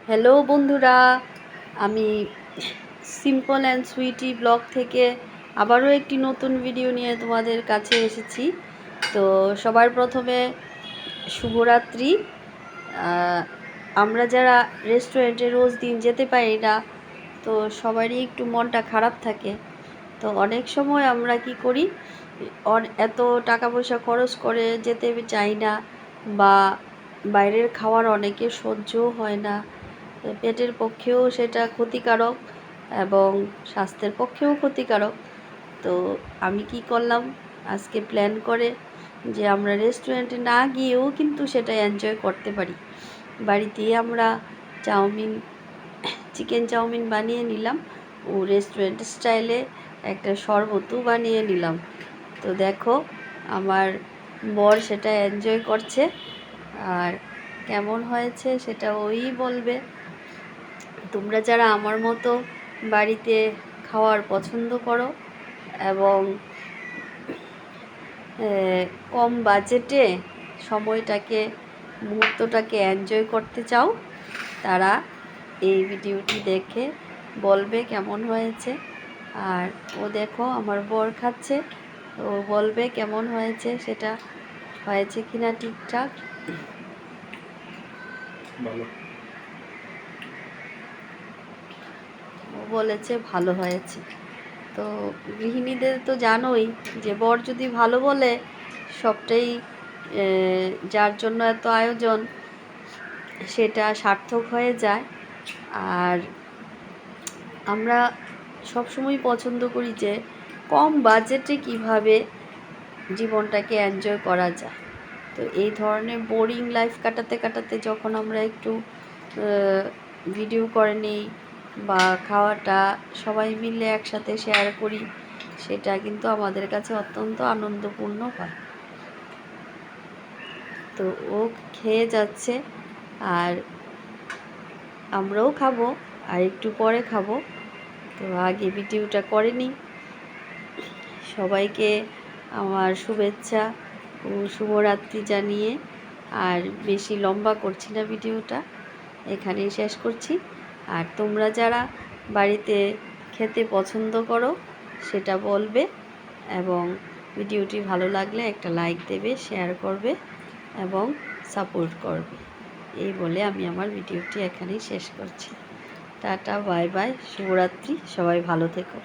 Hello বন্ধুরা, আমি simple and Sweety blog থেকে আবারও একটি নতুন ভিডিও নিয়ে তোমাদের কাছে এসেছি। তো সবার প্রথমে শুভরাত্রি। আমরা যারা রেস্টুরেন্টে রোজ দিন যেতে পারি না, তো সবারই একটু মনটা খারাপ থাকে। তো অনেক সময় আমরা কি করি, এত টাকা পয়সা খরচ করে যেতে চাই না, বা বাইরের খাবার অনেকের সহ্যও হয় না। পেটের পক্ষেও সেটা ক্ষতিকারক এবং স্বাস্থ্যের পক্ষেও ক্ষতিকারক। তো আমি কি করলাম, আজকে প্ল্যান করে যে আমরা রেস্টুরেন্টে না গিয়েও কিন্তু সেটা এনজয় করতে পারি। বাড়িতেই আমরা চিকেন চাউমিন বানিয়ে নিলাম ও রেস্টুরেন্ট স্টাইলে একটা শরবতও বানিয়ে নিলাম। তো দেখো, আমার বর সেটা এনজয় করছে, আর কেমন হয়েছে সেটা ওই বলবে। তোমরা যারা আমার মতো বাড়িতে খাওয়ার পছন্দ করো এবং কম বাজেটে সময়টাকে, মুহূর্তটাকে এনজয় করতে চাও, তারা এই ভিডিওটি দেখে বলবে কেমন হয়েছে। আর ও দেখো, আমার বর খাচ্ছে, ও বলবে কেমন হয়েছে, সেটা হয়েছে কিনা ঠিকঠাক। ও বলেছে ভালো হয়েছে। তো গৃহিণীদের তো জানোই যে বর যদি ভালো বলে, সবটাই যার জন্য এত আয়োজন সেটা সার্থক হয়ে যায়। আর আমরা সবসময় পছন্দ করি যে কম বাজেটে কিভাবে জীবনটাকে এনজয় করা যায়। তো এই ধরনের বোরিং লাইফ কাটাতে কাটাতে যখন আমরা একটু ভিডিও করে নিই বা খাওয়াটা সবাই মিলে একসাথে শেয়ার করি, সেটা কিন্তু আমাদের কাছে অত্যন্ত আনন্দপূর্ণ হয়। তো ও খেয়ে যাচ্ছে, আর আমরাও খাবো, আর একটু পরে খাবো। তো আগে ভিডিওটা করে নিই। সবাইকে আমার শুভেচ্ছা ও শুভরাত্রি জানিয়ে আর বেশি লম্বা করছি না, ভিডিওটা এখানেই শেষ করছি। আর তোমরা যারা বাড়িতে খেতে পছন্দ করো সেটা বলবে, এবং ভিডিওটি ভালো লাগলে একটা লাইক দেবে, শেয়ার করবে এবং সাপোর্ট করবে। এই বলে আমি আমার ভিডিওটি এখানেই শেষ করছি। টাটা, বাই বাই, শুভরাত্রি, সবাই ভালো থেকো।